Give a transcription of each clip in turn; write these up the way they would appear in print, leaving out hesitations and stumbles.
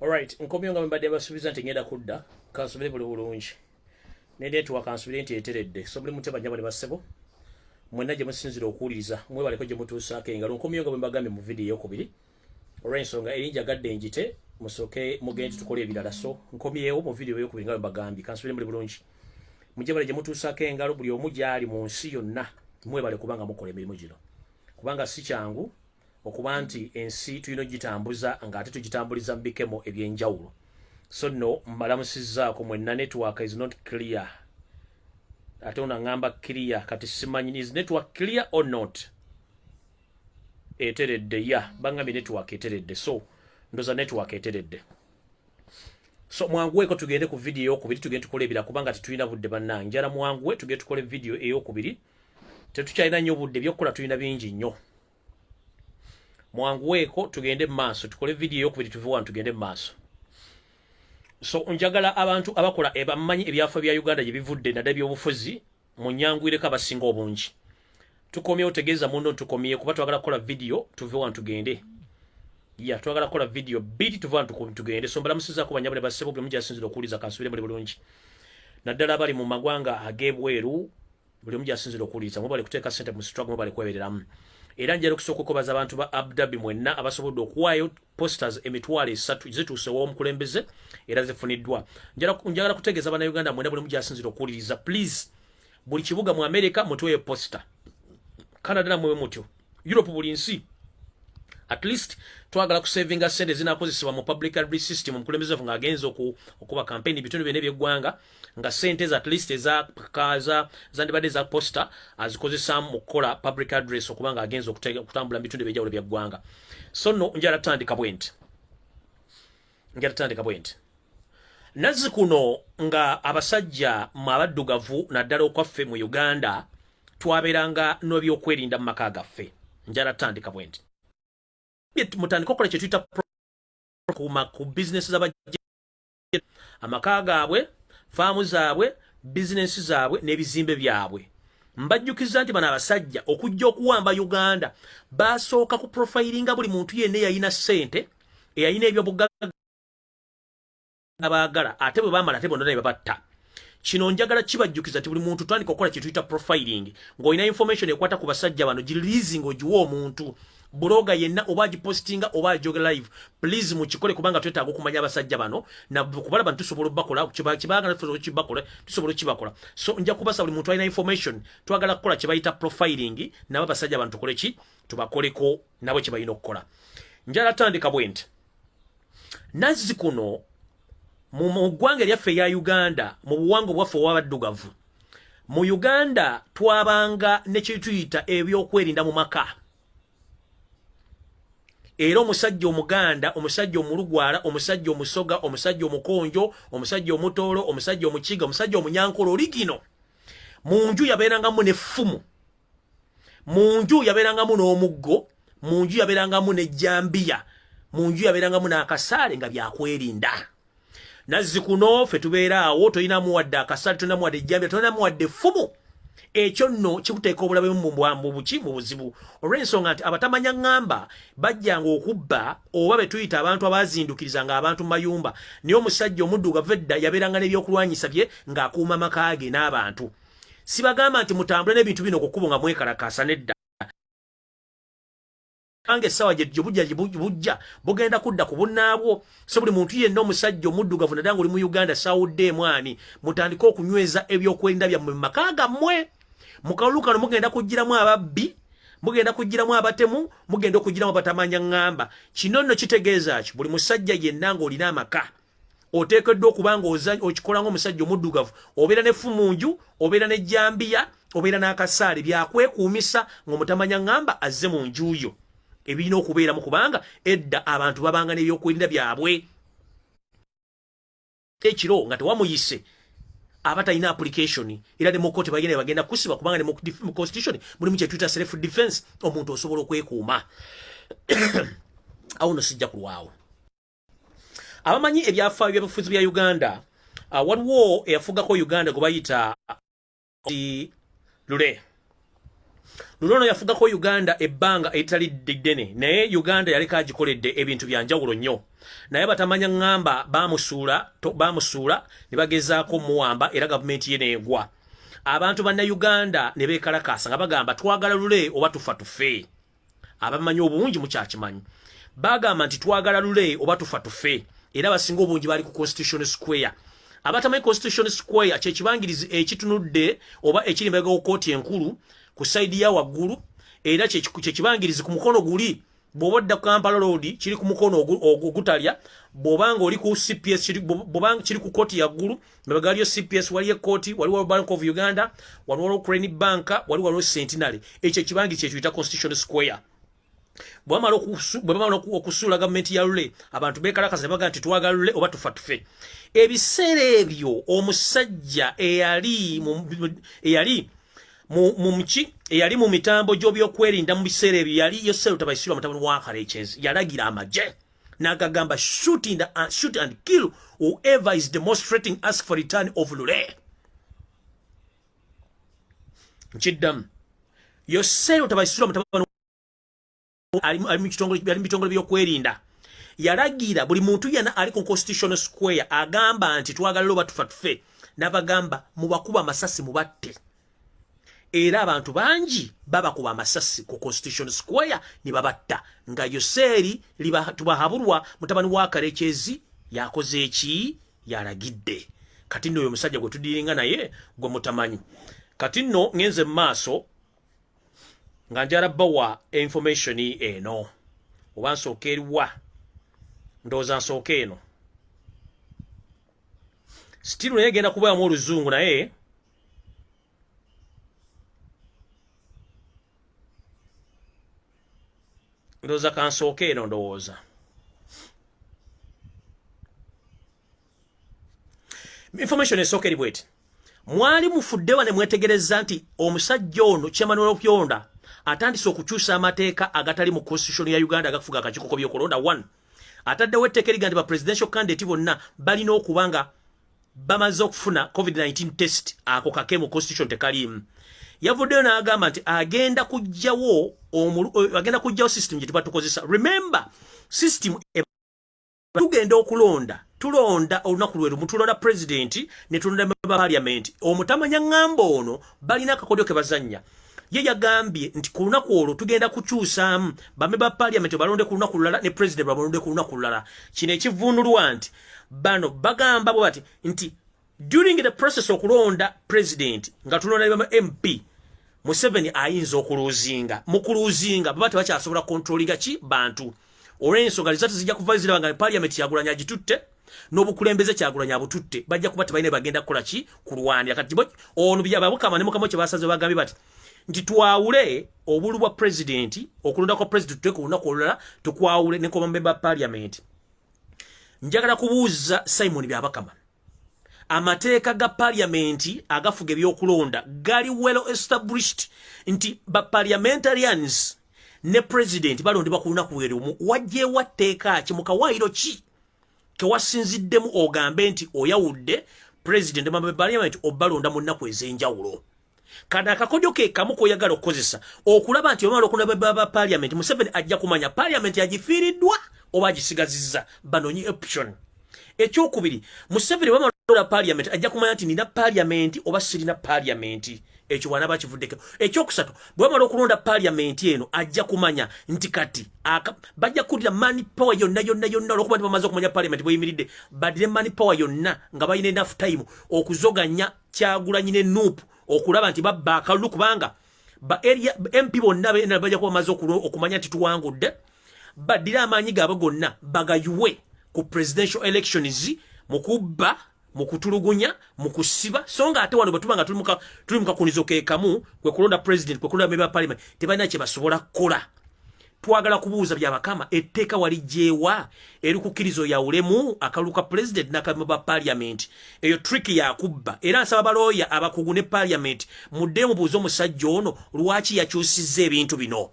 Alright, nkomyo nga mbadde basubiza nti ngenda kudda kansubire buli bulungi. Ne network kansubire nti eteredde. So buli muteba nyaba ne basebo. Mwenna gye musinzira okuwuliriza. Mwe baleko gye mutuusaako engalo. Nkomyo nga bwe mbagambe mu video eyokubiri. Alright, nsonga erinja gadde njite musoke mugende tukole ebirala. So nkomyewo mu video eyokubiri nga bwe mbagambi kansubire buli bulungi. Mujje bale gye mutuusaako engalo buli omu gyali mu nsi yonna. Mwe bale kubanga mukola emirimu gino. Kubanga si kyangu okuba nti ensi tulina gitambuza nga ate tugitambuliza mbikemo ebyenjawulo. So no mbalamusizzaako mwenna network is not clear. Ate unangamba clear kati simanyi is network clear or not? Eteredde ya bangambi network eteredde. So ndoza network eteredde. So mwanguweko tugende ku video eyokubiri tugende tukole ebira kubanga tetulina budde bannange. Njala mwanguwe tugende tukole video eyokubiri. Tetukyalina nnyo budde byokkola tulina bingi nnyo. Mwanguweko tugende maaso tukole video eyokubiri tuve wano tugende maaso. So njagala abantu abakola bamanyi ebyafa bya Uganda gye bivudde nadda by'obufuzi munyangwireko abasinga obungi. Tukomye otegeeza muno tukomye kuba twagala kukola video tuve wano tugende. Ya twagala kukola video bidi tuve wano tugende. So mbalamusiza ku banyabale basebo bwe mujasinzira okuliza kansubire muri bulungi. Naddala bali mu magwanga agebweru buli mujasinzira okuliza mubale kuteeka sente mu struggle mubale kwebereramu. Era njalo kusoko kubaza abantu ba Abdabi mwenna abasobodde okuwayo posters emitwale 3 zituuse w'omukulembeze era zifuniddwa. Njagala kutegeeza bana Uganda mwenna buli mujasinzira okuwuliriza please buli kibuga mu America mutuwe poster. Canada na mwe mutyo. Europe buli nsi. At least twagala ku savinga sente zinakozesebwa mu public address system omukulembeze nga agenza okuba campaign bitundu bene by'eggwanga nga sente at least eza kaza zandibadde za poster azikozesa mu kola public address okubanga agenza okutambula bitundu by'ejawulo by'eggwanga. So no njala tandika bwenti. Nazi kuno nga abasajja mabaddugavu naddala okwaffe mu Uganda twaberanga n'ebyokwerinda mu maka gaffe. Njala tandika bwenti. Mutandika okukola kye tuyita ku business z'abajja amaka gaabwe, faamu zaabwe, business zaabwe n'ebizimbe byabwe. Mbajjukiza nti bano abasajja okujja okuwamba Uganda basooka ku profilinga buli muntu yenna yayina ssente eyayina ebyobugagga abaagala ate bwe baamala ate bonna ne babatta. Kino njagala kibajjukiza nti buli muntu tandika okukola kye tuyita profiling ng'olina information ekwata ku basajja bano girileasing ogiwa omuntu. Bloga yenna oba agipostinga oba ajogera live please mukikole kubanga twetaaga okumanya abasajja bano na kubalaba nti tusobola okubakola kibagala tusobola kibakola. So nja kubasa buli muntu alina information twagala kukola kye bayita profiling nabo abasajja bano tukole ki tubakoleko nabo kye balina okukola. Njala tandika bwenti. Nazi kuno mu ggwanga lyaffe ya Uganda mu buwango bwaffe obw'abaddugavu mu Uganda twabanga ne kye tuyita ebyokwerinda mu maka. Era omusajja omuganda, omusajja omulugwala, omusajja omusoga, omusajja omukonjo, omusajja omutoolo, omusajja omukiga, omusajja omunyankolo oligino. Munju yabeerangamu n'effumu. Munju yabeerangamu n'omuggo, munju yabeerangamu n'ejjambiya, munju yabeerangamu n'akasaale nga byakwerinda. Nazzi kuno ffe tubeera awo tolinamu wadde akasaale, tolinamu wadde ejjambiya, tolinamu wadde effumu. Ekyo nno kikuteeka obulabe mu buzibu olw'ensonga nti abatamanya ngamba bajjanga okubba oba be tuyita abantu abazindukirizanga abantu mu mayumba naye omusajja omuddugavu edda yabeeranga n'ebyokulwanyisa bye ng'akuuma maka ge n'abantu. Sibagamba nti mutambule n'ebintu bino ku kkubo nga mwekalakaasa nedda. Ange sawa je bujja bugenda kudda ku bunnaabwo. So buli muntu yenna omusajja omuddugavu naddala ng'oli mu Uganda sawudde mwani mutandika okunyweza ebyokwerinda byammwe mu maka gammwe. Mukalukano mugenda kugiramu ababbi, mugenda kugiramu abatemu, mugenda okugiramu abatamanya ngamba. Kino nno kitegeeza ki buli musajja yenna ng'olina amaka oteekeddwa okuba ng'okikola ng'omusajja omuddugavu obeera n'effumu nju, obeera n'ejjambiya, obeera n'akasaale byakwekuumisa ng'omutamanya ngamba azze mu njuyo. Ebirina okubeeramu kubanga edda abantu babanga n'ebyokwerinda byabwe. Ekiro nga tewamuyise abatalina application era ne mu kooti bagenda kusiba kubanga ne mu constitution mulimu kye tuyita self defense omuntu osobola okwekuuma. Awo no sijja kulwawo. Abamanyi ebyafaayo by'obufuzi bya Uganda waliwo eyafugako Uganda gwe bayita Lule. Luno yafugako Uganda ebbanga etali ddene naye Uganda yaleka agikoledde ebintu byanjawulo nnyo naye batamanya ngamba bamusuula ne bagezaako muwamba era gavumenti ye neegwa abantu banna Uganda ne beekalakaasa nga bagamba twagala lule oba tufa tufe abamanyi obungi mukyakimanyi bagamba nti twagala lule oba tufa tufe era basinga obungi bali ku Constitution Square abatamanyi Constitution Square kyekibangirizi ekitunudde oba ekiri mbega kooti enkulu ku side ya waggulu era kyekibangirizi ku mukono guli bw'obadda ku Kampala Road kiri ku mukono ogutalya bw'obanga oli ku CPS bw'obanga kiri ku kooti ya ggulu mbega waliyo CPS waliyo kooti waliwo Bank of Uganda waliwo Crane Bank waliwo Centenary ekyo ekibangirizi kyekiyita Constitution Square bwamala okusuula gavumenti ya lule abantu beekalakaasa baga nti twagala lule oba tufa tufe ebiseera ebyo omusajja eyali mu mitambo gy'ebyokwerinda mu biseera ebyo yali Yosero Tabaisirwa mutabani wa Aleese yalagira amagye n'agagamba shoot and kill whoever is demonstrating ask for return of lule nkiddamu Yosero Tabaisirwa mutabani ali mu bitongole by'okwerinda yalagira buli muntu yana ali ku Constitution Square agamba nti twagala loba tufa tufe n'abagamba mubakuba amasasi mubatte era abantu bangi babakuba amasasi ku Constitution Square ne babatta nga Yoseri tubahabulwa mutabani wa Aleese yakoze eki yalagidde kati nno oyo musajja gwe tudiringa naye gwe mutamanyi kati nno ngenze maaso nga njala bawa information eno oba nsooka eriwa ndowooza nsooka eno still naye genda kubayamu oluzungu naye ndowooza kansooka eno ndowooza information esooka eri bweti mwali mufuddewa ne mwetegereza nti omusajja ono Chairman Pyonda atandise okukyusa amateeka agatali mu Constitution ya Uganda agafuga akakiiko k'ebyokulonda 1 ataddewo etteeka erigamba ba presidential candidate bonna balina okubanga bamaze okufuna COVID-19 test ako kake mu Constitution tekalimu yavuddeyo n'agamba nti agenda kujjawo system gye tuba tukozesa remember system tugenda okulonda tulonda olunaku lweru tulonda president ne tulonda member parliament omutamanya ngamba ono balina akakodyo ke bazanya ye yagambye nti ku lunaku olwo tugenda kukyusaamu bamemba parliament balonde ku lunaku lulala ne president balonde ku lunaku lulala kino ekivunulwa nti bano bagamba bwe bati nti during the process okulonda president nga tulonda MP Museveni ayinza okuluzinga mukuluzinga babati bakyasobola kontrolinga ki bantu olw'ensonga zisatu zijja kuva ziraba nga parliament yagulanya agitutte n'obukulembeze kyagulanya abututte bajja kuba tebalina bagenda kukola ki kulwanira kati ono byababukama ne mukama kye basaze bagambye bati nti twawule obulu bwa president okulonda kwa president tuteeka olunaku olulala tukwawule ne kwa member parliament njagala kubuuza Simon Byabakama amateeka ga parliament agafuga ebyokulonda gali well established nti ba parliamentarians ne president balondebwa ku lunaku lwerumu wajjeewa tteeka ki mu kawaayiro ki kewasinziddemu ogambe nti oyawudde president ne parliament obalonda mu nnaku ez'enjawulo kana akakodyo ke kamu koyagala okukozesa okulaba nti omala okulaba ba parliament Museveni ajja kumanya parliament yagifiiriddwa oba agisigazizza banonyi option ekyokubiri Museveni wamala parliament ajja kumanya nti nina parliament oba sirina parliament ekyo wana bakivuddeko ekyokusatu bwamala okulonda parliament eno ajja kumanya nti kati bajja kulira money power yonna olwokuba nti bamaze okumanya parliament bweyimiridde badire money power yonna nga balina enough time okuzoganya Kyagulanyi ne Nuupu okulaba nti babba akalulu kubanga MP bonna bajja kuba bamaze okumanya nti tuwangudde badire amaanyi gaabwe gonna bagayuwe ku presidential elections mukubba mukutulugunya mukusiba songa ate wano batuba nga tuli mukakunizo ke kamu kwe kulonda president kwe kulonda member parliament tebalina kye basobola kukola twagala kubuuza Byabakama etteeka walijjeewa erikukkirizo ya ulemu akaluka president n'akamember parliament eyo trick ya kubba era nsaba balooya abakugu ne parliament mudde mubuuza omusajja ono lwaki yakyusizza ebintu bino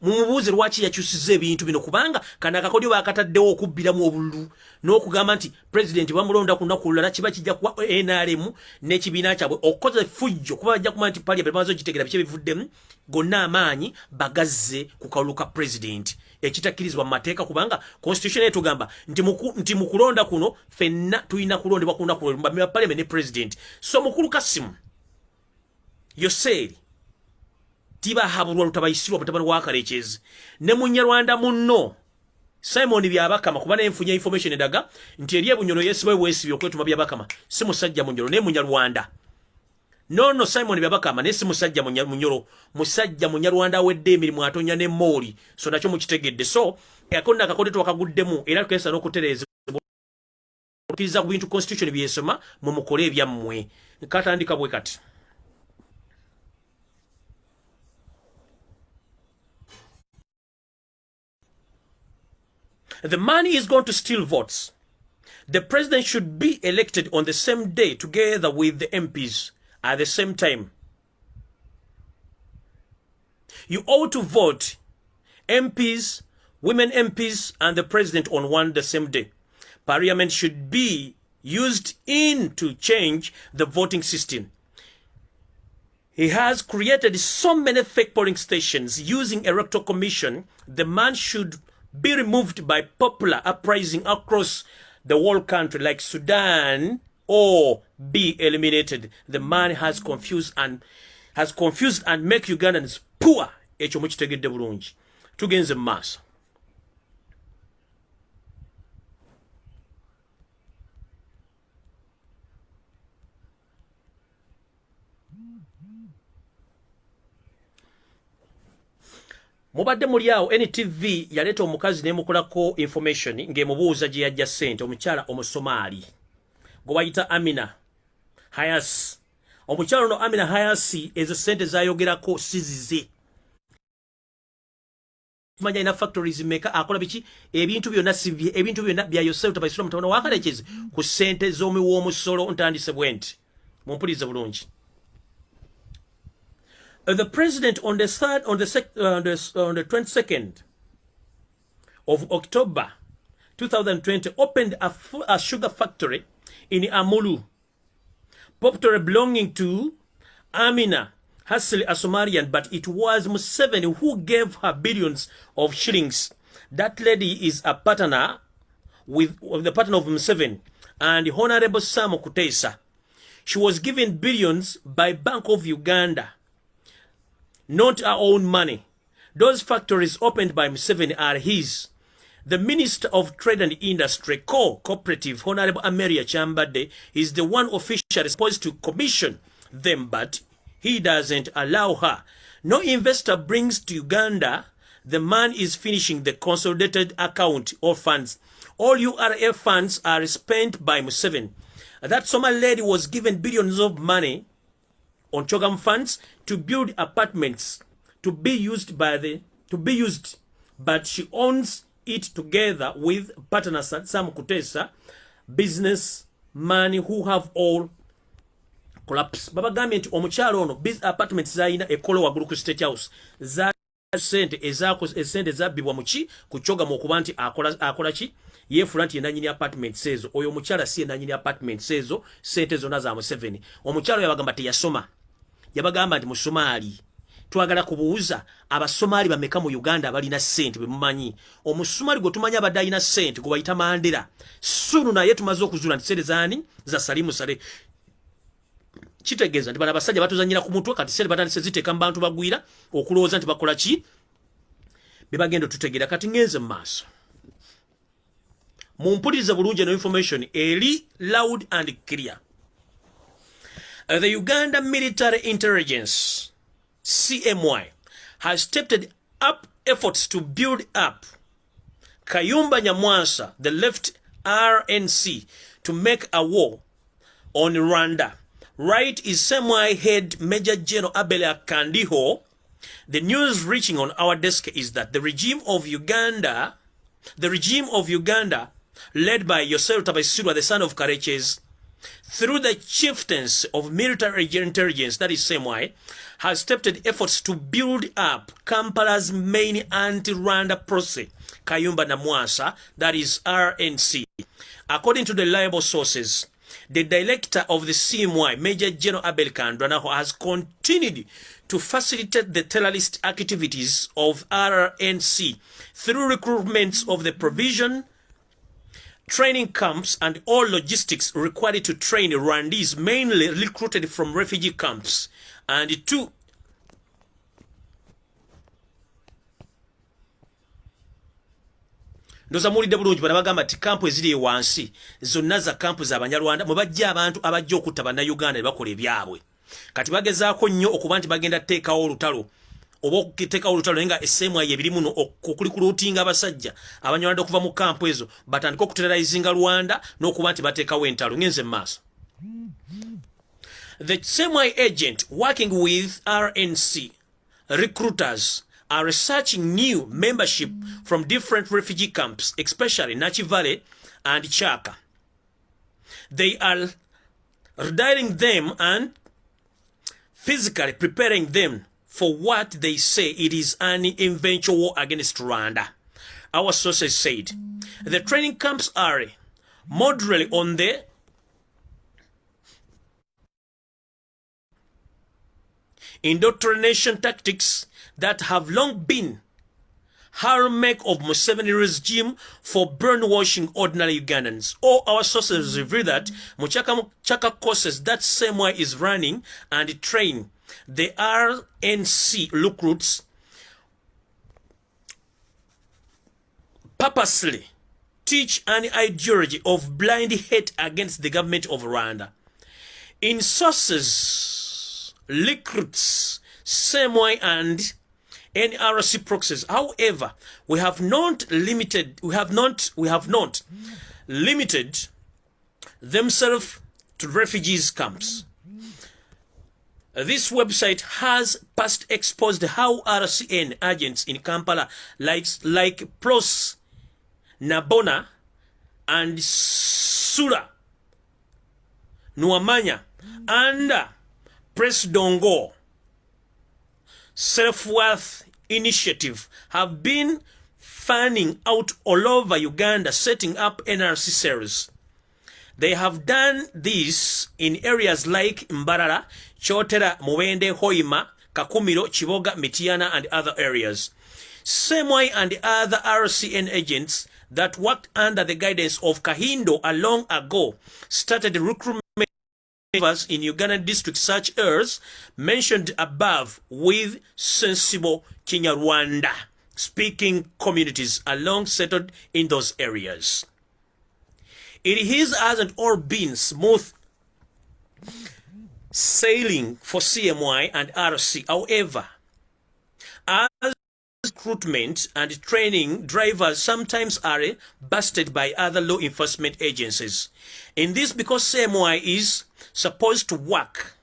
mumubuuze lwaki yakyusiza ebintu bino kubanga kana akakodyo bakataddewo okubbiramu obululu n'okugamba nti president bamulonda ku lunaku lulala kiba kijja kuwa NRM n'ekibiina kyabwe okukoza effujjo kuba bajja kumanya nti parliament bamaze ogitegera biki ebivuddemu gonna amaanyi bagazze ku kalulu ka president ekitakkirizibwa mu mateeka kubanga constitution etugamba nti mu kulonda kuno ffenna tulina kulondebwa ku lunaku lwa parliament ne president so mukulu Kasimu Yoseri tiba habulwa lutabayisirwa mutabani wa Karekezi ne Munyarwanda munno Simon byabakama kuba n'enfunya information edaga nti eriye Bunyoro yesibaye bwesibyo kwetuma byabakama si musajja Munyoro ne Munyarwanda no Simon byabakama ne si musajja Munyoro musajja Munyarwanda wedde emirimu atonya ne Moli so nakyo mukitegedde so yakonna akakodeto wakaguddemu era tukesa n'okutereza okiriza ku bintu constitution byesoma mu mukole ebyammwe nkatandika bwe kati. The man is going to steal votes. The president should be elected on the same day together with the MPs at the same time. You ought to vote MPs, women MPs, and the president on one the same day. Parliament should be used in to change the voting system. He has created so many fake polling stations using electoral commission. The man should be removed by popular uprising across the whole country like Sudan or be eliminated. The man has confused and make Ugandans poor. Ekyo mukitegedde bulungi. Tugenze mu maaso. Mubadde muli awo NTV yaleta omukazi nemukolako information ng'emubuuza gye yajja ssente omukyala omusomaali gwe bayita Amina Hayasi. Omukyala ono Amina Hayasi ezo ssente zayogerako sizize. Manya ina factories meka akola biki ebintu byonna bya Yosef tabaisura mutabana wa Karekezi ku ssente z'omuwi w'omusolo ntandise bwenti. Mumpulize bulungi. The president on the 22nd of October 2020 opened a sugar factory in Amulu, property belonging to Amina Hassel, a Somalian, but it was Museveni who gave her billions of shillings. That lady is a partner with the partner of Museveni and Honorable Sam Kutesa. She was given billions by Bank of Uganda. Not our own money. Those factories opened by Museveni are his. The Minister of Trade and Industry, Cooperative, Honorable Ameria Chambade, is the one officially supposed to commission them, but he doesn't allow her. No investor brings to Uganda. The man is finishing the consolidated account of funds. All URF funds are spent by Museveni. That Somali lady was given billions of money on Chogam funds to build apartments to be used, but she owns it together with partner Sam Kutesa, business money who have all collapsed. Baba government omukyalo ono apartments zayina ekolo wagulu ku State House za sente esente zabbibwa muki ku Chogam okuba nti akola ki yefula nti yenanyini apartments ezo oyo omukyala si yenanyini apartments ezo sente zonna za Museveni. Omukyalo yabagamba teyasoma. Yabagamba nti Musomaali twagala kubuuza abasomaali bameka mu Uganda abalina ssente bwe mumanyi. Omusomaali gwe tumanyi abadde alina ssente gwe bayita Mandela sunu naye tumaze okuzuula nti ssente zaani za Salimu Sale. Kitegeeza nti bano abasajja batuzanyira ku mutwe kati ssente batandise ziteeka mu bantu bagwira okulowooza nti bakola ki be bagenda tutegeera. Kati ngenze mu maaso mumpulirize bulungi no information eri loud and clear. The Uganda Military Intelligence, CMY, has stepped up efforts to build up Kayumba Nyamwasa, the left RNC, to make a war on Rwanda. Right is CMY head Major General Abela Kandiho. The news reaching on our desk is that the regime of Uganda, led by Yosef Tabaisirwa, the son of Karekezi, through the chieftains of military intelligence, that is SEMI, has stepped efforts to build up Kampala's main anti-Rwanda process, Kayumba Namwasa, that is RNC. According to the reliable sources, the director of the CMY, Major General Abel Kandwanaho, has continued to facilitate the terrorist activities of RNC through recruitments of the provision, training camps, and all logistics required to train Rwandese, mainly recruited from refugee camps, and to ndoza mulidde bulungi bana bagamba ati kampu eziri wansi zonna za kampu za Banyarwanda mwe bajja abantu abajja okutta bannayuganda ne bakola ebyabwe. Kati bagezaako nnyo okuba nti bagenda teekawo olutalo oba okuteekawo olutalo naye nga esseemu ye biri muno okulikuluutinga abasajja Abanyarwanda okuva mu kampu ezo batandika okuterrorizinga Rwanda n'okuba nti bateekawo entalo. Ngenze mu maaso. The semi agent working with RNC recruiters are researching new membership from different refugee camps, especially Nachi Valley and Chaka. They are redirecting them and physically preparing them for what they say it is an eventual war against Rwanda. Our sources said the training camps are moderately on the indoctrination tactics that have long been hallmark of Museveni regime for brainwashing ordinary Ugandans. All our sources reveal that Chaka courses that same way is running and train the RNC recruits purposely teach an ideology of blind hate against the government of Rwanda. In sources, recruits, same way and NRC proxies. However, we have not limited themselves to refugees camps. This website has past exposed how RCN agents in Kampala like Pros, Nabona, and Sula, Nuamanya, and Press Dongo Self-Worth Initiative have been fanning out all over Uganda, setting up NRC cells. They have done this in areas like Mbarara, Chotera, Muwende, Hoima, Kakumiro, Chiboga, Mitiana, and other areas. Semwai and other RCN agents that worked under the guidance of Kahindo a long ago started recruitment in Ugandan districts such as mentioned above with sensible Kinyarwanda speaking communities along settled in those areas. It hasn't all been smooth sailing for CMY and RC. However, as recruitment and training drivers sometimes are busted by other law enforcement agencies. In this because CMY is supposed to work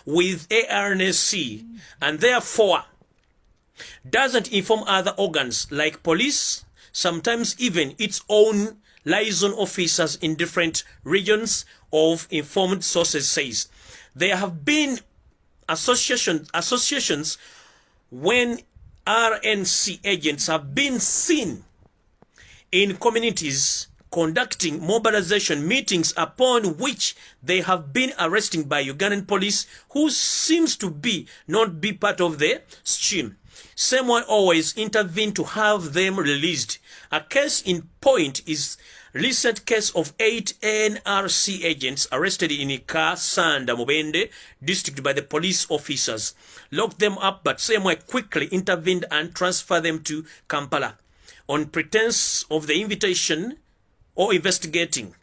with ARNC and therefore doesn't inform other organs like police, sometimes even its own liaison officers in different regions of informed sources says. There have been associations when RNC agents have been seen in communities conducting mobilization meetings upon which they have been arrested by Ugandan police who seems to be not be part of the scheme. Someone always intervened to have them released. A case in point is recent case of 8 NRC agents arrested in Kasanda, Mubende district by the police officers. Locked them up, but Semway quickly intervened and transferred them to Kampala on pretense of the invitation or investigating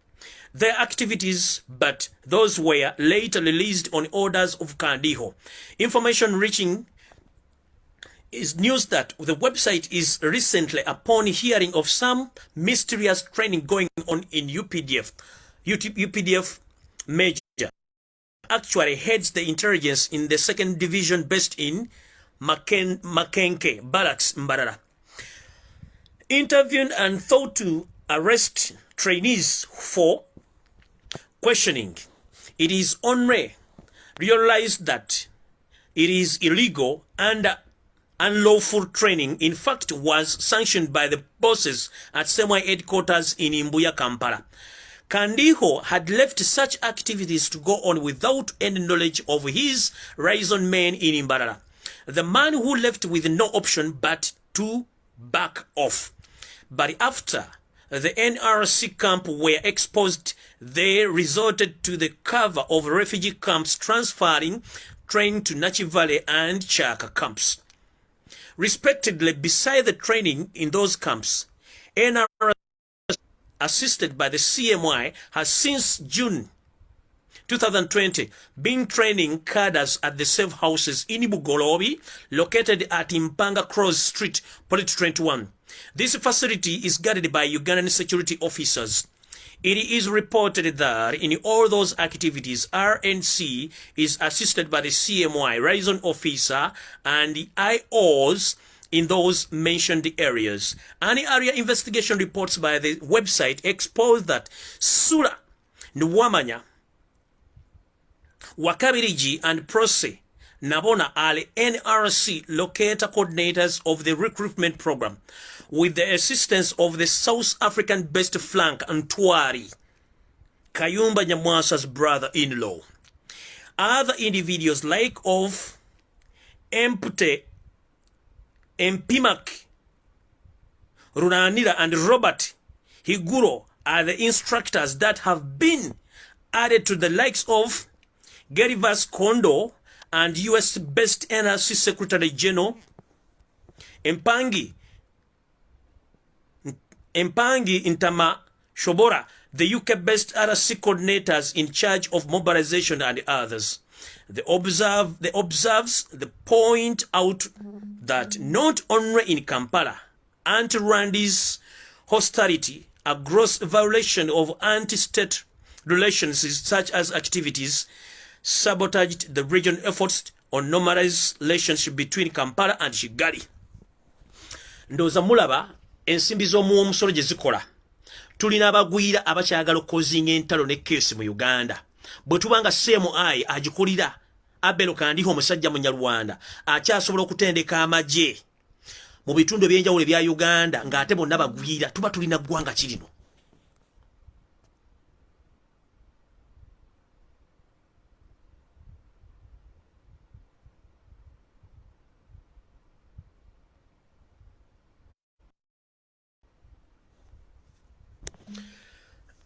their activities, but those were later released on orders of Kandiho. Information reaching is news that the website is recently upon hearing of some mysterious training going on in UPDF Major actually heads the intelligence in the 2nd Division based in Makenke Barracks, Mbarara. Interviewed and thought to arrest trainees for questioning. It is only realized that it is illegal and unlawful training, in fact, was sanctioned by the bosses at SEMWA headquarters in Lumbuye, Kampala. Kandiho had left such activities to go on without any knowledge of his liaison men in Mbarara. The man who left with no option but to back off. But after the NRC camp were exposed, they resorted to the cover of refugee camps, transferring training to Nachi Valley and Chaka camps. Respectively, beside the training in those camps, NRC, assisted by the CMY, has since June 2020 been training cadres at the safe houses in Bugolobi, located at Impanga Cross Street, Polit 21. This facility is guarded by Ugandan security officers. It is reported that in all those activities, RNC is assisted by the CMY, liaison officer, and the IOs in those mentioned areas. Any area investigation reports by the website expose that Sula, Nwamanya, Wakabiriji, and Prose Nabona are NRC locator coordinators of the recruitment program, with the assistance of the South African-based flank Ntwari, Kayumba Nyamwasa's brother-in-law. Other individuals like of Empute, Mpimak, Runanira, and Robert Higuro are the instructors that have been added to the likes of Gervas Kondo and US-based NRC Secretary General Mpangi Intama Shobora, the UK-based RC coordinators in charge of mobilization, and others. They point out that not only in Kampala, anti-Rwandese hostility, a gross violation of anti-state relations such as activities sabotaged the regional efforts on normalized relationship between Kampala and Kigali. Ndoza mulaba ensimbi z'omuwa omusolo gye zikola. Tulina abagwira abakyagala okuzinga entalo ne keesi mu Uganda. Bwe tubanga CMI agikulira Abelo Kandiho omusajja Munyarwanda akyasobola okutendeka amagye mu bitundu ebyenjawulo ebya Uganda ng'ate bonna bagwira, tuba tulina ggwanga kirino.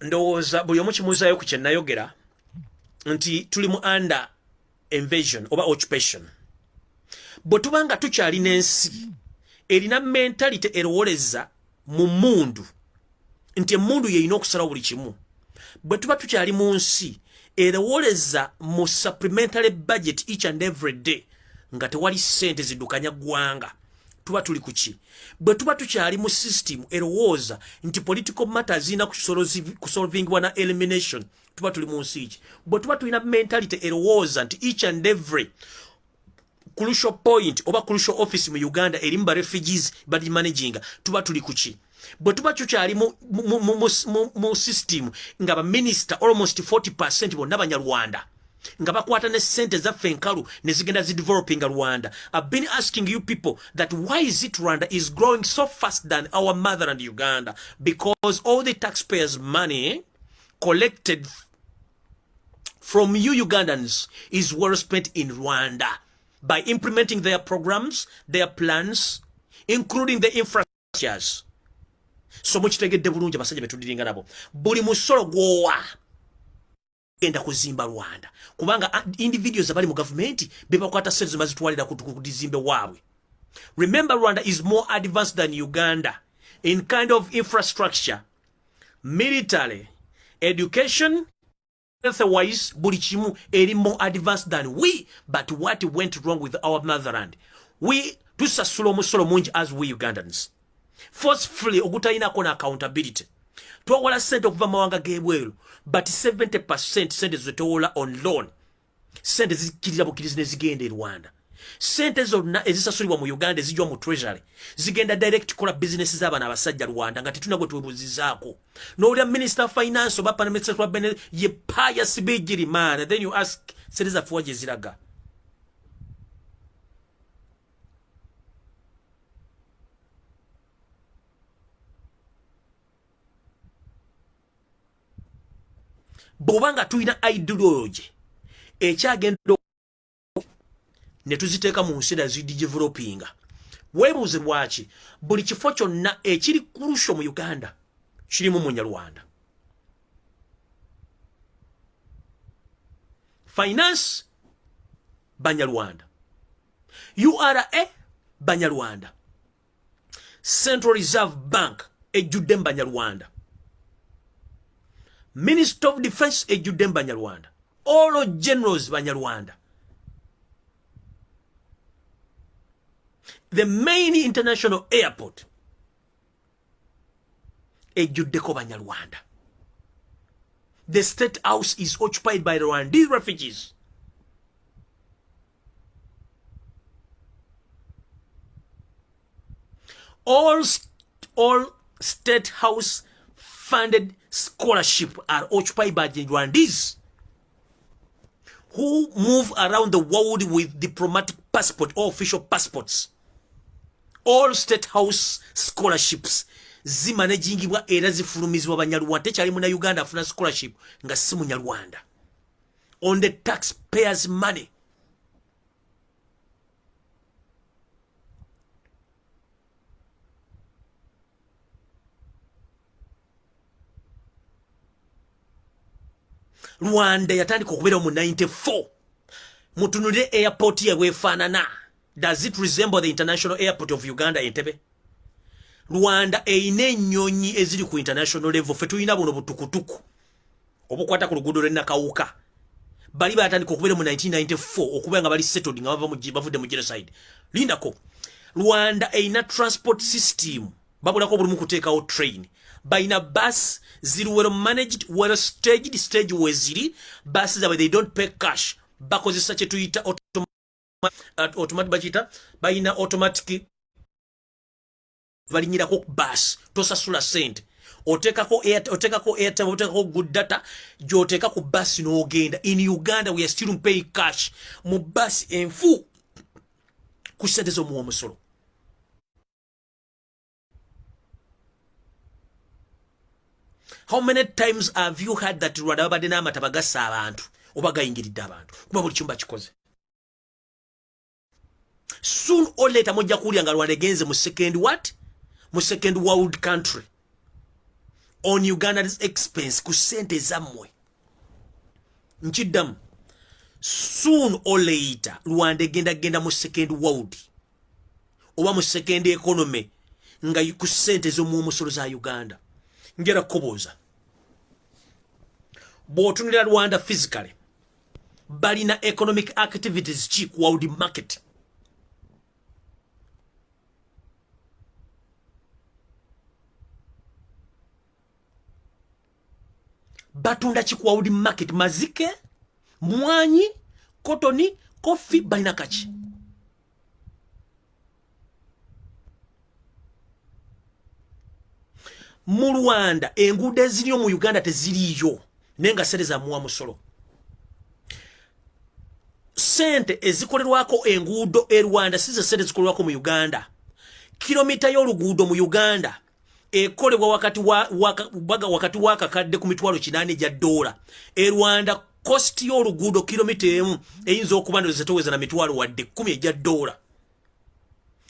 Ndowooza buli omu kimuuzaayo ku kye nayogera nti tuli mu under invasion oba occupation. Bwe tubanga tukyalina ensi erina mentality erowoleza mu mundu nti emundu yeyina okusalawo buli kimu. Bwe tuba tukyali mu nsi erowoleza mu supplementary budget each and every day nga tewali ssente ziddukanya ggwanga, tuba tuli kuki? Bwe tuba tukyali mu system erowooza nti political matters zina kusolvingwa na elimination, tuba tuli mu nsi ki? Bwe tuba tulina mentality erowooza nti each and every crucial point oba crucial office mu Uganda erimu ba refugees bali managing, tuba tuli kuki? Bwe tuba tukyali mu system nga ba minister almost 40% bonna Banyarwanda nga bakwata ne sente zaffe enkalu ne zigenda developing Rwanda. I've been asking you people that why is it Rwanda is growing so fast than our motherland Uganda? Because all the taxpayers' money collected from you Ugandans is well spent in Rwanda by implementing their programs, their plans, including the infrastructures. So much tegedde bulungi abasajja betudiringa nabo. Buli musolo gwowa genda kuzimba Rwanda. Kubanga individuals abali mu government bebakwata sente mazitwalira kudizimbe waabwe. Remember, Rwanda is more advanced than Uganda in kind of infrastructure, military, education, otherwise buli kimu eri more advanced than we. But what went wrong with our motherland? We tusasula omusolo mungi as we Ugandans. Forcefully ogutayinako na accountability. Twawala sente okuva mawanga g'ebweru, but 70% sente zetwola on loan. Sente zikirira bukirizi ne zigenda e Rwanda. sente zonna ezisasulibwa mu Uganda ezijwa mu treasury zigenda direct kola business z'abana abasajja Rwanda nga tetunagwe twebuzizaako n'olya minister of finance oba parliament secretary ye pious bigiri man and then you ask seriza fuwaje ziraga bobanga tuina ideology ekyagenda ne tuziteeka mu nsi zidi developinga weebuuze lwaki buli kifo kyonna ekiri kurusho mu Uganda kirimu munyarwanda finance banyarwanda URA banyarwanda Central Reserve Bank ejjudde banyarwanda Minister of Defense ejjudde banyarwanda all generals banyarwanda the main international airport ejjuddeko banyarwanda the state house is occupied by Rwandese refugees all state house funded scholarship are occupied by the Rwandese who move around the world with diplomatic passport or official passports. All state house scholarships zimanagingibwa era zifulumizibwa banyarwanda tekyali muna Uganda afuna scholarship nga si munyarwanda on the taxpayers money. Rwanda yatandika okubeera mu 94 mutunulire airport yewefaanana. Does it resemble the international airport of Uganda Entebbe? Rwanda eyina ennyonyi eziri ku international level fe tuyina buno butukutuku obukwata ku luguudo lw'Ennakawuka bali batandika okubeera mu 1994 okuba nga bali settled nga bavudde mu genocide. Lindako Rwanda eyina transport system babulako buli mu kuteekawo train bayina bus ziri well managed well staged stage weziri buses that they don't pay cash bakozesa kye tuyita automatic bachita bayina automatic valinyirako bus tosasula sente otekako airtime otekako good data joteka ku bus n'ogenda. In Uganda we are still paying cash mu bus enfu ku sente zo mu omusolo. How many times have you heard that Rwanda babadde n'amata bagassa abantu oba gayingiridde abantu kuba buli kyumba kikoze? Soon or later mujja kuwulira nga Rwanda egenze mu second what? Mu second world country on Uganda's expense ku sente zammwe. Nkiddamu soon or later Rwanda genda mu second world oba mu second economy nga ku sente z'omu omusolo za Uganda. Ngera kubuuza bw'otunulira Rwanda physically balina economic activities ki ku world market? Batunda ki ku world market? Mazike, mwanyi, kotoni, kofi, balina kaki? Mu Rwanda enguudo eziriyo mu Uganda teziriyo nenga sente za muwa musolo. Sente ezikolerwako enguudo e Rwanda sizo sente zikolerwako mu Uganda. Kilomita y'oluguudo mu Uganda ekolebwa wakati wakakadde ku mitwalo 8 gya dola. E Rwanda cost y'oluguudo kilomita emu eyinza okuba ndozetoweza na mitwalo wadde 10 gya dola.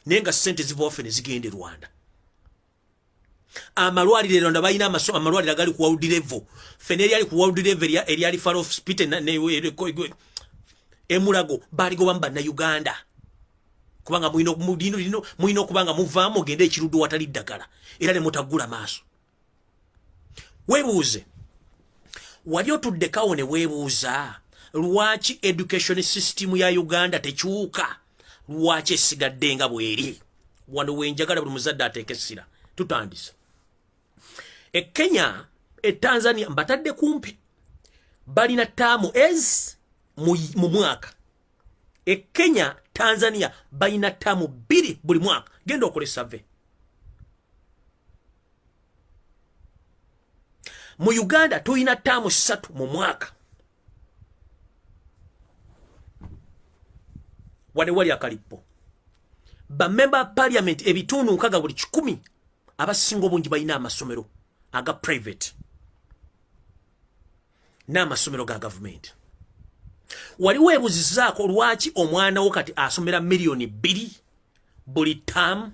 Nenga sente ziva ofene zigende Rwanda. Amalwalire Rwanda bayina amalwalire agali ku world level. Feneri ali ku world level eri far off spite na emulago baligo bamba na Uganda. Kubanga muino kubanga muvaamu gende ekirudu watali ddagala era ne mutagula maaso. Weebuuze wali otudde kawo ne weebuuza lwaki education system ya Uganda tekyuka? Lwaki esigadde nga bweri? Wano wenjagala buli muzadde ateeke essira. Tutandise. Kenya Tanzania mbatadde kumpi balina taamu mu mwaka E Kenya, Tanzania, baina tamu biri buli mwaka. Genda okole survey. Mu Uganda tuyina tamu 3 mu mwaka. Wade wali akalipo. Ba member parliament ebitundu nkaga buli 10 abasingo bungi bayina amasomero aga private. Na masomero ga government. Waliwo ebuzizaako lwaki omwana wo kati asomera milioni 2 buli term.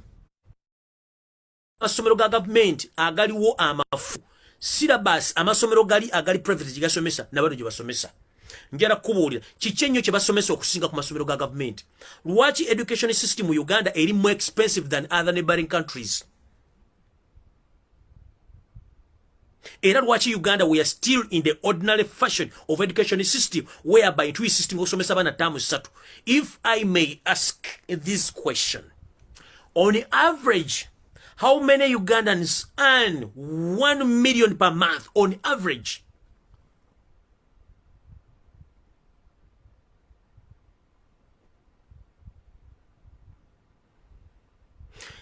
Amasomero ga government agaliwo amafu. Syllabus amasomero agali private jigasomesa nabado jibasomesa. Njara kubuulira kichenyo kye basomesa okusinga ku masomero ga government. Lwaki education system mu Uganda eri more expensive than other neighboring countries? Era lwaki Uganda we are still in the ordinary fashion of education system whereby two system osomesa bana tamu 3. If I may ask this question, on average, how many Ugandans earn 1 million per month on average?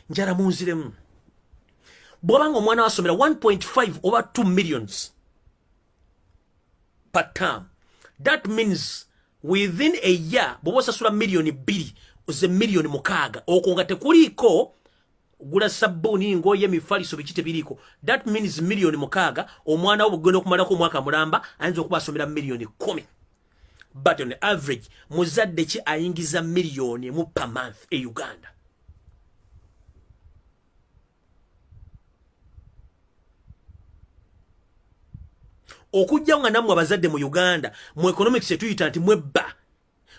Njara munziremu. Bwabanga omwana wasomera 1.5 over 2 millions per term. That means within a year, bwosasula milioni 2 oze milioni 6. Okonga tekuliko gula sabuni ngoye mifaliso bikite biriko. That means milioni 6 omwana wo bugenda okumalako mwaka mulamba ayinza okuba asomera milioni 10. But on average, muzadde ki ayingiza milioni mu per month e Uganda. Okujja nga namwe abazadde mu Uganda mu economics etuyita nti mwebba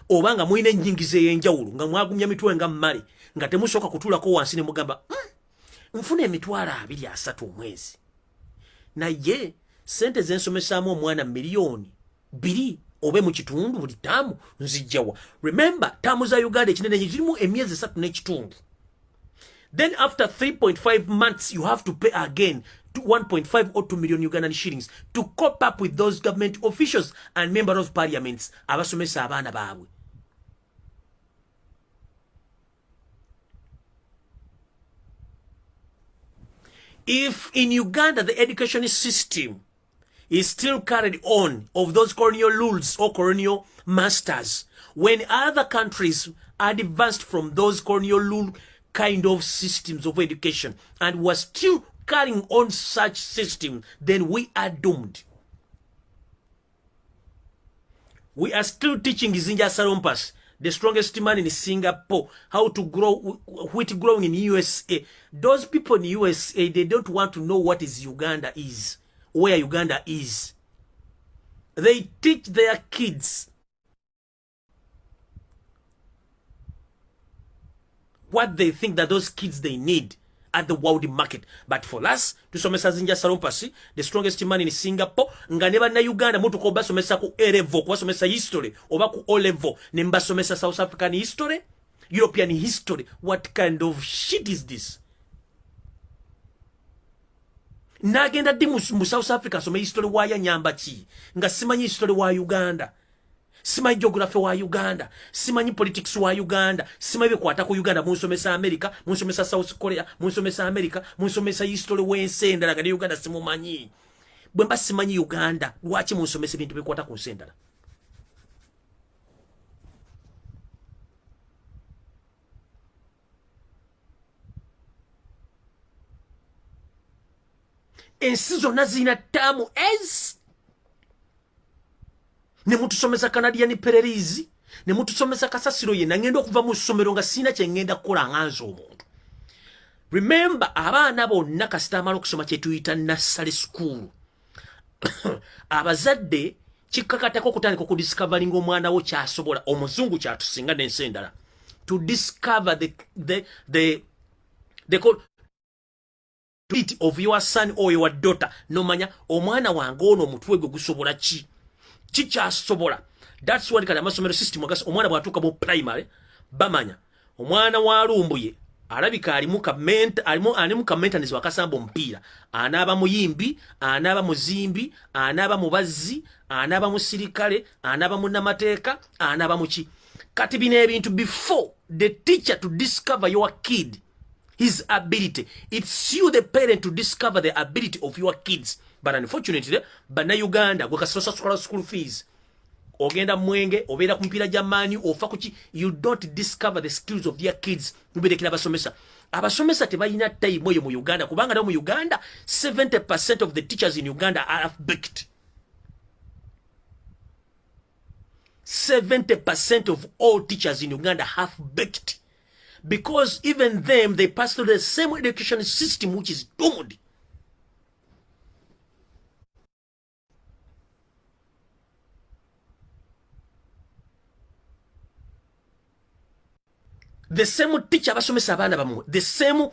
obanga muine nyingize yenjawulo nga mwagumya mitwe nga mmali nga temusoka kutulako wansi ne mugamba nfuna emitwalo 2-3 omwezi naye sente zensomesaamu omwana milioni 2 obe mu kitundu buli tamu nzijjawa. Remember tamu za Uganda ekinene zirimu emyezi 3 n'ekitundu. Then after 3.5 months you have to pay again 1.5 or 2 million Ugandan shillings to cope up with those government officials and members of parliaments abasomesa abaana baabwe. If in Uganda the education system is still carried on of those colonial rules or colonial masters, when other countries are advanced from those colonial rule kind of systems of education and were still carrying on such system, then we are doomed. We are still teaching Zinja Sarompas, the strongest man in Singapore, how to grow wheat growing in USA. Those people in USA, they don't want to know what is Uganda is, where Uganda is. They teach their kids what they think that those kids they need at the world market. But for us, to somesa Zinja Sarompasi, the strongest man in Singapore, nga neba na Uganda mutu ko basomesa ku A level, ko basomesa history, oba ku O level, ne basomesa South African history, European history. What kind of shit is this? Nagenda di mu South Africa some history wa ya nyamba chi, nga simanyi history wa Uganda. Simanyi geography wa Uganda, simanyi politics wa Uganda, simanyi bikwata ku Uganda, munsomesa America, munsomesa South Korea, munsomesa America, munsomesa history w'ensendala nga Uganda simumanyi. Bwemba simanyi Uganda, lwaki munsomesa bintu bikwata ku nsendala? Ensi zonna zirina ttaamu ne mutusomesa Canadian pererizi, ne mutusomesa kasasiro ye nangenda okuva mu ssomero nga sina kye ngenda kukola nganza omuntu. Remember, abaana bonna kasita amala okusoma kye tuyita nursery school. Abazadde kikkakatako okutandika okudiscovering omwana wo kyasobola, omuzungu kyatusinga n'ensi endala. To discover the of your son or your daughter. Nomanya omwana wange ono omutwe gwe gusobola ki? Kikyasobola. That's what kali amasomero system agas omwana bwatuuka mu primary bamanya omwana wa Lumbuye alabika alimu ka maintenance wakasamba omupiira, anaaba muyimbi, anaaba muzimbi, anaaba mubazzi, anaaba musirikale, anaaba munnamateeka, anaaba muki. kati bino ebintu before the teacher to discover your kid his ability, it's you the parent to discover the ability of your kids. But unfortunately bana Uganda gwekasosa school fees ogenda mwenge obeera kumpira jamani ofa kuki, you don't discover the skills of their kids. Muberekera abasomesa tebalina time oyo mu Uganda kubanga no mu Uganda 70% of the teachers in Uganda are half-baked. 70% of all teachers in Uganda half-baked, because even them, they pass through the same education system which is doomed. The same teacher abasomesa abaana bamwe, the same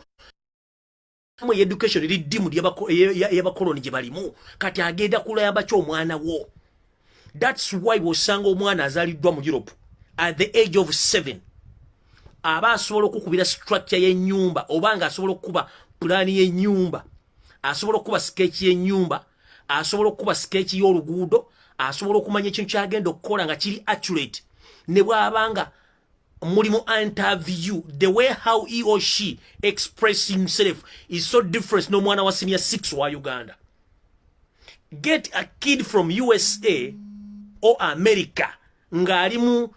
education eri doomed yabakoloni gye balimu kati agenda kulayamba kyo omwana wo. That's why wosanga omwana azaliddwa mu Europe at the age of 7 aba asobola okukubira structure y'ennyumba obanga asobola okuba plan y'ennyumba, asobola okuba sketch y'ennyumba, asobola okuba sketch y'oluguudo, asobola okumanya ekintu kyagenda okukola nga kiri accurate. Ne bw'abanga mulimu interview, the way how he or she express himself is so different n'omwana wa senior 6 wa Uganda. Get a kid from USA or America ngalimu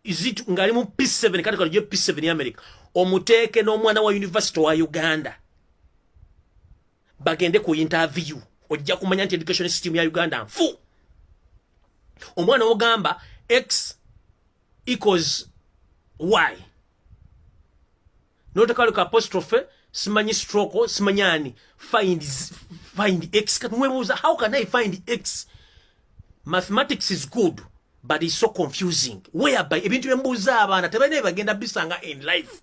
P7 katika lije P7 ya America omuteke n'omwana wa university wa Uganda bagende ku interview ojja kumanya nti education system ya Uganda nfu. Omwana ogamba x equals y notekaluka apostrophe simanyi stroke simanyani find x katumubuza how can I find x? Mathematics is good but it's so confusing whereby ebintu byembuza abaana tebane bagenda bisanga in life.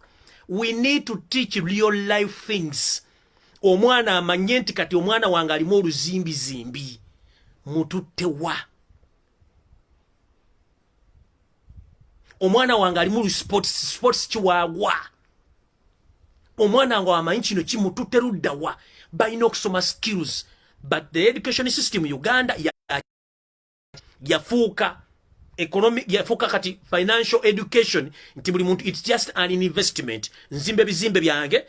We need to teach real life things. Omwana amanye nti kati omwana wange alimu oluzimbi mututtewa, omwana wange alimu sports kiwaagwa, omwana wange amanyi kino kimututte luddawa. Balina okusoma skills, but the education system Uganda yafuuka economic, yafuuka kati financial education nti buli muntu it's just an investment. Nzimbe bizimbe byange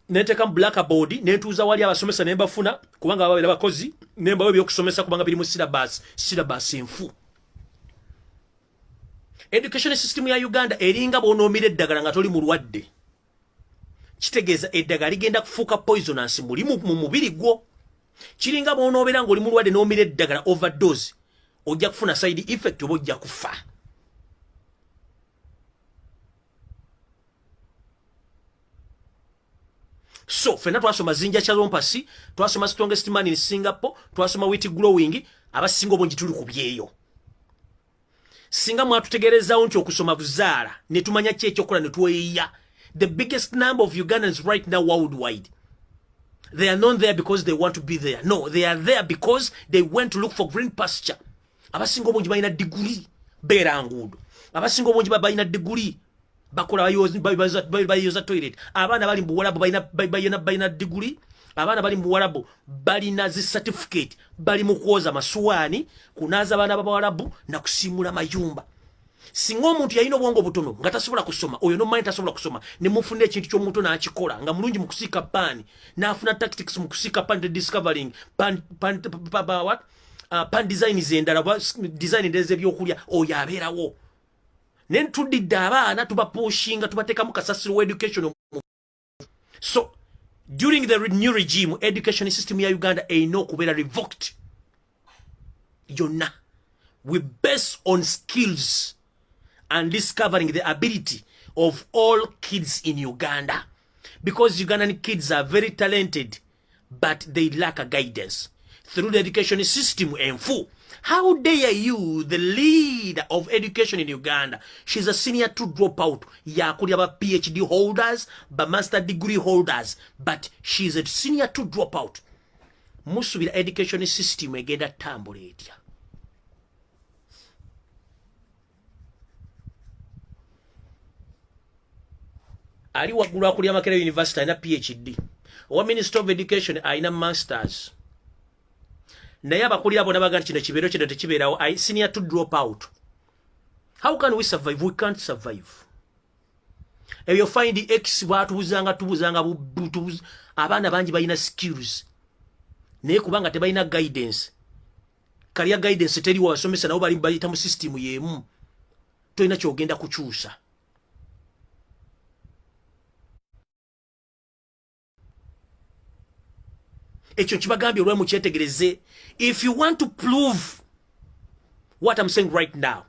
neteka blackboard nentuuza wali abasomesa nembafuna kubanga babera bakozi nembawe byokusomesa kubanga biri mu syllabus enfu. Education system ya Uganda eringa bonomire eddagala nga toli mulwadde, kitegeeza eddagala ligenda kufuuka poisonous mu mubiri gwo. Kiringa bonobeera ng'oli mulwadde n'omira eddagala overdose ojja kufuna side effect oba ojja kufa. So fena twasoma zinja charompasi, twasoma strongest man in Singapore, twasoma wheat growing, abasinga obungi tuli ku byeyo. Singa mwatutegereza nti okusoma buzaala ne tumanya ki ekyokola ne tweyiya. The biggest number of Ugandans right now worldwide, they are not there because they want to be there. No, they are there because they went to look for green pasture. Abasinga obungi balina degree beera nguudo. Abasinga obungi balina degree bakola bayoza toilet. Abaana bali mu Buwarabu balina degree. Abaana bali mu Buwarabu balina zi certificate, bali mu kwoza masuwaani, kunaaza abaana b'Abawarabu na kusimula mayumba. Singa omuntu yalina obwongo butono nga tasobola kusoma, oyo no mind tasobola kusoma, ne mufuna ekintu ky'omuntu n'akikola nga mulungi mu kusiika pan, n'afuna tactics mu kusiika pan discovering pan design zendala design ndeze byokulya, oyo abeerawo. Ne tudidde abaana tubapuushinga tubateekamu kasasiro education. So during the new regime, education system ya Uganda erina okubeera revoked yonna. We base on skills and discovering the ability of all kids in Uganda, because Ugandan kids are very talented but they lack a guidance through the education system and full. How dare you, the leader of education in Uganda? She's a senior 2 dropout. Yakuli aba PhD holders, ba master degree holders, but she's a senior 2 dropout. Musubira education system egenda tambula etya. Ali waggulu akulya Makerere University alina PhD. Owa Minister of Education alina masters. Naye abakulira bona baga nti kino kibeero kino tekibeerawo, senior 2 dropout. How can we survive? We can't survive. If you find the X tubuzanga abana banji balina skills naye kubanga tebalina guidance career guidance teriwo basomesa nabo bali bayita mu system yemu toyina kyogenda kukyusa. Ekyo kibagambye olwe mu kyetegereze. If you want to prove what I'm saying right now,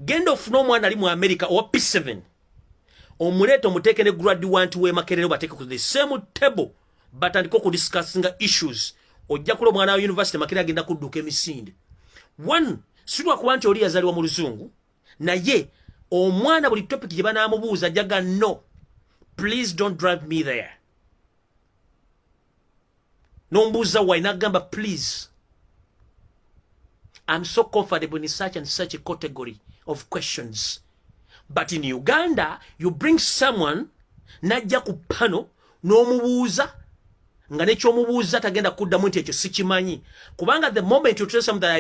genda ofuna omwana ali mu America owa P7 omuleeta omuteeke ne graduate we Makerere bateeke ku the same table batandika ku discussing issues. Ojja kula omwana wa university Makerere agenda kudduka emisinde. One, silwa kuba nti oli yazaliwa mu luzungu naye omwana buli topic gye banaamubuuza jaga no, please don't drive me there. Nombuuza why nagamba please. I'm so comfortable in such and such a category of questions. But in Uganda, you bring someone najja ku pano n'omubuuza nga nekyomubuuza tagenda kuddamu nti ekyo sikimanyi. Kubanga the moment you tell something that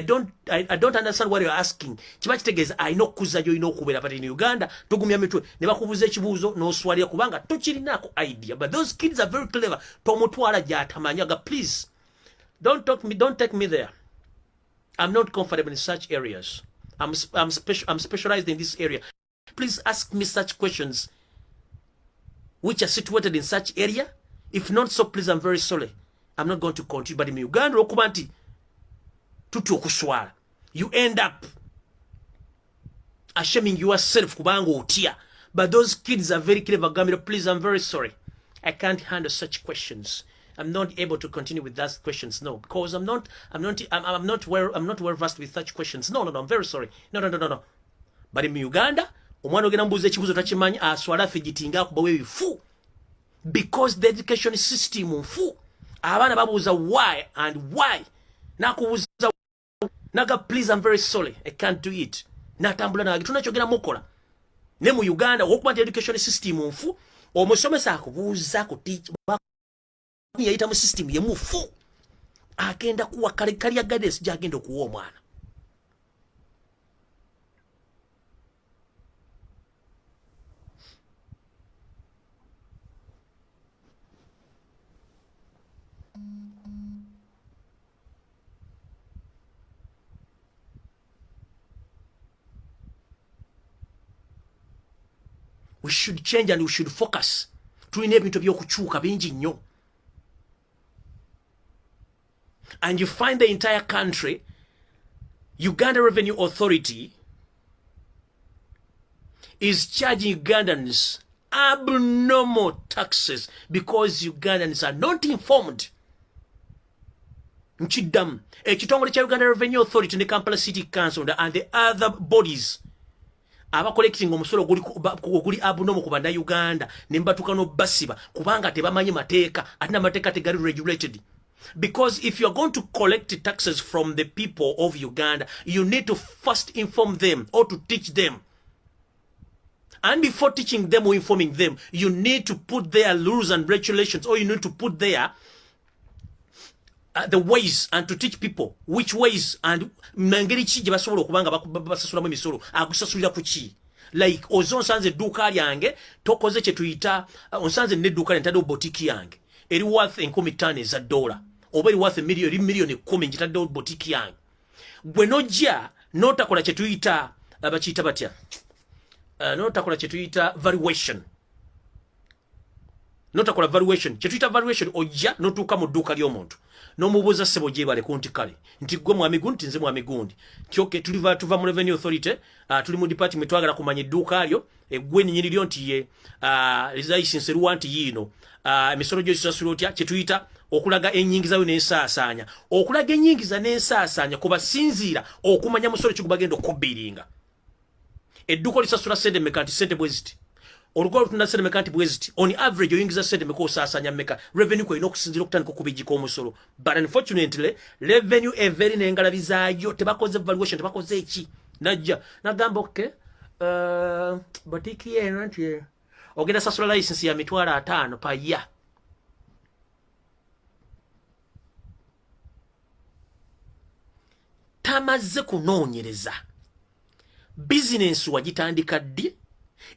I don't understand what you're asking, kiba kitegeeza alina okukuza gy'olina okubeera. But in Uganda tugumya mitwe ne bakubuuza ekibuuzo n'oswalira kubanga tokirinaako idea. But those kids are very clever. Tomutwala gy'atamanyi. Please don't take me there. I'm not comfortable in such areas. I'm specialized in this area. Please ask me such questions which are situated in such area. If not so, please, I'm very sorry. I'm not going to continue. But in Uganda, okubanti tutu okuswala, you end up ashaming yourself kubanga otia. But those kids are very clever. Gamiro, please, I'm very sorry. I can't handle such questions. I'm not able to continue with those questions. No, because I'm not well versed with such questions. No, I'm very sorry. No. But in Uganda, omwana ogenda mbuuza ekibuuzo takimanyi aswala fijitinga akubawe bifu. Because the education system nfu. Abaana babuuza why and why. Nakubuuza naga please, I'm very sorry. I can't do it. Natambula nage tunakyogera mukola. Ne mu Uganda okuba nti education system nfu, omusomesa akubuuza ku teach yayita mu system ye mufu. Agenda kuwa career guidance gy'agenda okuwa omwana. We should change and we should focus. Tulina ebintu by'okukyuka bingi nnyo. And you find the entire country, Uganda Revenue Authority is charging Ugandans abnormal taxes because Ugandans are not informed. Nchidam, ekitongole kya Uganda Revenue Authority ne Kampala City Council and the other bodies aba collecting omusolo guli abnormal ku banda Uganda ne mbatuka no basiba kubanga tebamanyi mateeka atina mateeka tegari regulated. Because if you are going to collect taxes from the people of Uganda, you need to first inform them or to teach them. And before teaching them or informing them, you need to put their rules and regulations, or you need to put their the ways and to teach people which ways and mangeri ki gye basobola okubanga basasulamu emisolo agusasulira ku ki. Like ozonsanze edduuka lyange tokoze kye tuyita onsanze n'edduuka lyange ntaddewo botiki yange eri worth $50,000 eza dola oba eri worth million 10 njitaddewo botiki yange. Gwe nojja notakola kye tuyita bakiyita batya notakola kye tuyita valuation. Notakola valuation kye tuyita valuation ojja notuuka mu dduuka ly'omuntu n'omubuuza ssebo gyebale ku nti kale nti gwe mwami gundi nze mwami gundi kyoke tuva mu Revenue Authority tuli mu department twagala kumanya edduuka lyo gwe nnyini lyo nti ye license luwa nti yiino emisolo gy'osasula otya kye tuyita okulaga ennyingiza yo n'ensaasaanya. Okulaga ennyingiza n'ensaasaanya kubasinziira okumanya musolo ki gubagenda okubbiringa. Edduuka lisasula ssente mmeka nti ssente bwe ziti olugola lutunda ssente mmeka nti bwe ziti on average oyingiza ssente mmeka osaasaanya mmeka. Revenue ko erina okusinziira okutandika okubijjika omusolo. But unfortunately revenue everi n'engalabi zaayo tebakoze valuation tebakoze eki. Najja nagamba okay botiki eno nti ogenda sasula license ya $50,000 pa year. Tamaze kunoonyereza business wagitandika ddi,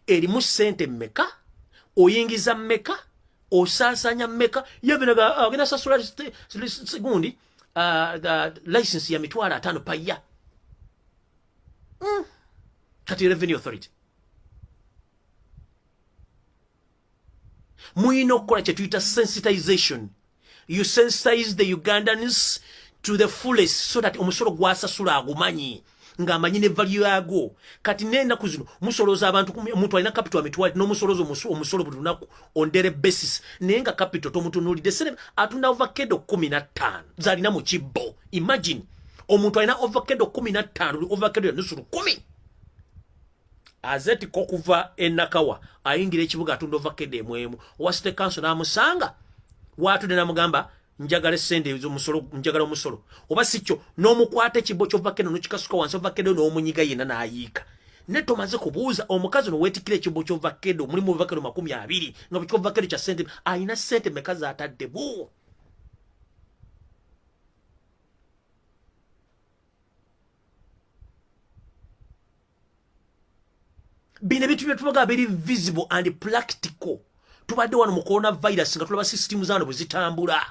erimu sente mmeka, oyingiza mmeka, osasanya mmeka, yabinaga agenda sasula segundi license ya mitwala 5 paya. Kati Revenue Authority. Bwiino kola kye tuyita sensitization. You sensitize the Ugandans to the fullest so that omusolo gwasasula agumanyi nga amanyi ne value yago. Kati nenda kuzino musoloza abantu omuntu alina capital amitwali n'omusolozo omusolo buli lunaku on daily basis nenga capital tomutunulide sene atunda ovakado 15 zalina mu kibbo. Imagine omuntu alina ovakado 15 ovakado ya nusu 10 azeti kokuva enakawa ayingira ekibuga atunda ovakado emwemu wa state council namusanga watu dena mugamba njagala sende omusolo njagala omusolo oba sikyo n'omukwate kibbo ky'ovakado n'okikasuka wansi ovakado n'omunyiga yena n'ayiika ne tomaze kubuuza omukazi no wetikire kibbo ky'ovakado mulimu ovakado 20 nga bikyo ovakado kya sente ayina sente mekazi atadde bu. Bine bitu byetubaga biri visible and practical. Tubadde wano mu coronavirus nga tulaba system zano buzitambula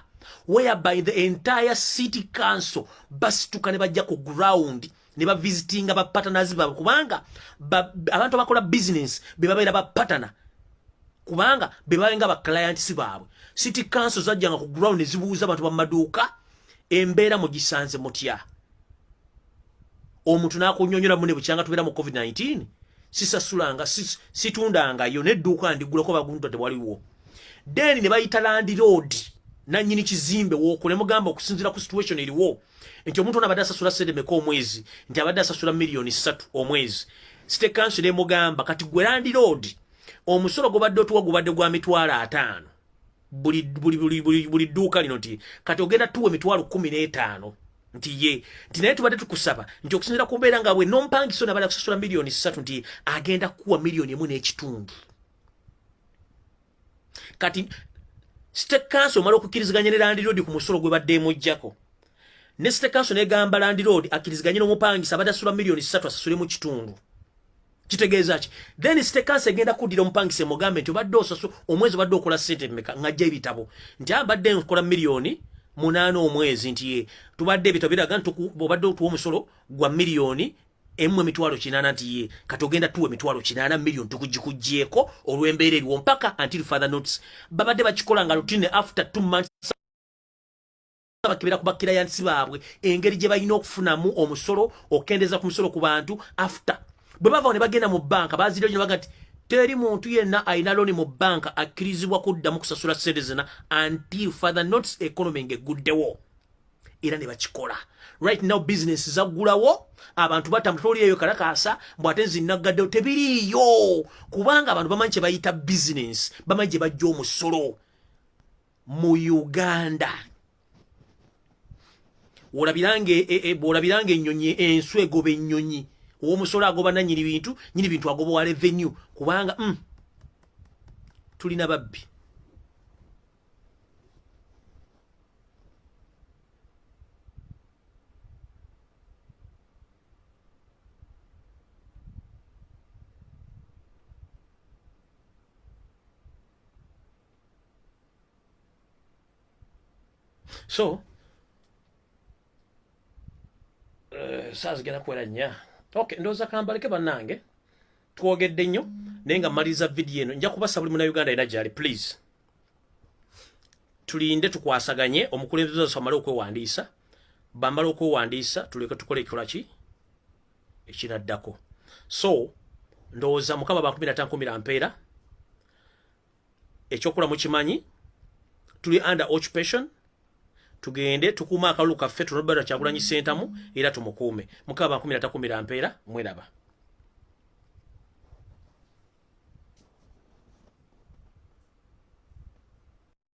whereby the entire city council basituka ne bajja ku ground ne ba visiting aba partners babo kubanga abantu bakola business bebabeera ba partner kubanga bebayenga ba clients babwe. City council zajjanga ku ground zibuuza abantu ba maduuka embeera mu gisanze mutya omuntu nakunyonyola mune bukyanga tubeera mu COVID-19 sisasulanga situndanga yo nedduuka ndigulako bagundu tewaliwo. Then ne bayita landlord nanyini kizimbe wokole mugamba okusinzira ku situation eriwo nti omuntu onabadde asasula sente meka omwezi nti abadde asasula million 3 omwezi. State council ne mugamba kati gwe landlord omusolo gobadde otuwa gubadde gwa mitwalo 5 buli dduuka lino nti kati ogenda tuwe mitwalo 15 nti ye nti naye tubadde tukusaba nti okusinzira ku mbeera nga bwe n'ompangiso nabadde akusasula million 3 nti agenda kuwa million 1.5. Kati State Council mala okukiriziganya ne landlord ku musolo gwe badde emujjako ne State Council negamba landlord akiriziganya n'omupangisa abadde asasula million 3 asasule mu kitundu. Kitegeeza ki? Then State Council egenda kuddira omupangisa mugambe nti obadde osasula omwezi obadde okola sente mmeka ng'ajja ebitabo nti abadde nkola million 8 omwezi nti tubadde ebitabo biraga nti obadde otuwa omusolo gwa million 1.8 nti ye katogenda tuwe mitwalo 8 million tukujikugyeko olw'embeera eriwo mpaka until further notice. Babadde bakikola nga routine after 2 months bakibera kubakira yansi baabwe engeri gye balina okufunamu omusolo okendeza ku musolo ku bantu after bwe bava ne bagenda mu banka bazira nyo bagati teri muntu yenna ayina loan mu banka akirizibwa kuddamu kusasula sente zina until further notice economy ngeguddewo era ne bakikola. Right now business zagulawo abantu batamutoli eyo kalakasa mbwate zinnagadde tebiriyo kubanga abantu bamanyi kye bayita business bamanyi gye bajja omusolo mu Uganda. Bw'olabirange ennyonyi enswa egoba ennyonyi omusolo agoba na nyiri bintu agoba wa revenue kubanga tulina babbi. So sasa gena kwera nya. Okay, ndoza kambaleke banange. Twogedde nnyo nenga maliza video eno. Nja kubasa buli muna Uganda ina jali please. Tulinde tukwasaganye omukulembeze somalo okwewandiisa. Bambala okwewandiisa tuleke tukole kikola ki ekiraddako. So ndoza mukama ba 15 ampeera. Ekyokola mu kimanyi tuli under occupation. Tugende tukuma akalulu kaffe tunobera kyagulanyi sentamu era tumukuume mukaba 13 ampeera mweraba.